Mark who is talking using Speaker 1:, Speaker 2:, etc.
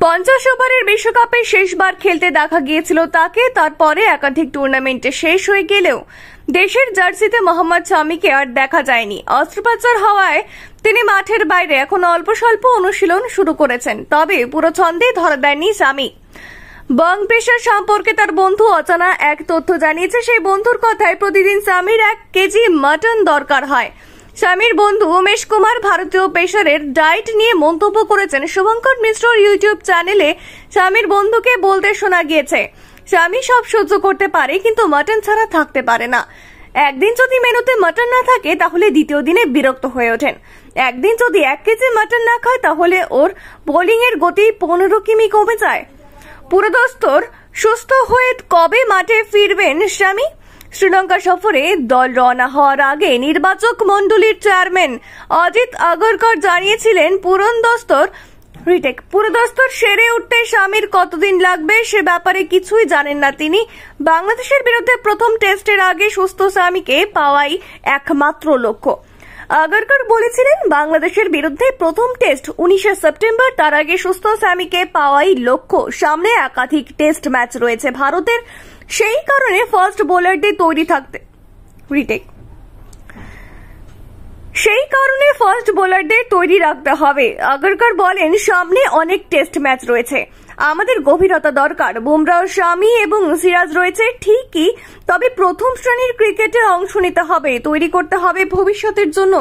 Speaker 1: 50 ওভারের বিশ্বকাপে শেষবার খেলতে দেখা গিয়েছিল তাকে। তারপরে একাধিক টুর্নামেন্টে শেষ হয়ে গেলেও দেশের জার্সিতে মোহাম্মদ শামিকে আর দেখা যায়নি। অস্ত্রোপচার হওয়ায় তিনি মাঠের বাইরে এখন অল্প স্বল্প অনুশীলন শুরু করেছেন। তবে পুরো ছন্দে ধরা দেয়নি শামি। বং পেশার সম্পর্কে তার বন্ধু অজানা এক তথ্য জানিয়েছে। সেই বন্ধুর কথায় প্রতিদিন শামির 1 কেজি মাটন দরকার হয়। শামির বন্ধু উমেশ কুমার ভারতীয় পেসারের ডায়েট নিয়ে মন্তব্য করেছেন। শুভঙ্কর মিশ্রর ইউটিউব চ্যানেলে শামির বন্ধুকে বলতে শোনা গিয়েছে, শামি সব সহ্য করতে পারে কিন্তু মাটন ছাড়া থাকতে পারে না। একদিন যদি মেনুতে মাটন না থাকে তাহলে দ্বিতীয় দিনে বিরক্ত হয়ে ওঠেন। একদিন যদি 1 কেজি মাটন না খায় তাহলে ওর বোলিং এর গতি 15 কিমি কমে যায়। পুরোদস্তর সুস্থ হয়ে কবে মাঠে ফিরবেন শামি? শ্রীলঙ্কা সফরে দল রওনা হওয়ার আগে নির্বাচক মণ্ডলীর চেয়ারম্যান অজিত আগরকর জানিয়েছিলেন পুরোদস্তর সেরে উঠতে শামির কতদিন লাগবে সে ব্যাপারে কিছুই জানেন না তিনি। বাংলাদেশের বিরুদ্ধে প্রথম টেস্টের আগে সুস্থ শামিকে পাওয়াই একমাত্র লক্ষ্য। আগরকর বলেছিলেন, বাংলাদেশের বিরুদ্ধে প্রথম টেস্ট 19 সেপ্টেম্বর, তার আগে সুস্থ শামিকে পাওয়াই লক্ষ্য। সামনে একাধিক টেস্ট ম্যাচ রয়েছে ভারতের, সেই কারণে ফাস্ট বোলারদের তৈরি রাখতে হবে। আগরকর বলেন, সামনে অনেক টেস্ট ম্যাচ রয়েছে, আমাদের গভীরতা দরকার। বুমরাহ, শামি এবং সিরাজ রয়েছে ঠিকই, তবে প্রথম শ্রেণীর ক্রিকেটে অংশ নিতে হবে, তৈরি করতে হবে ভবিষ্যতের জন্য।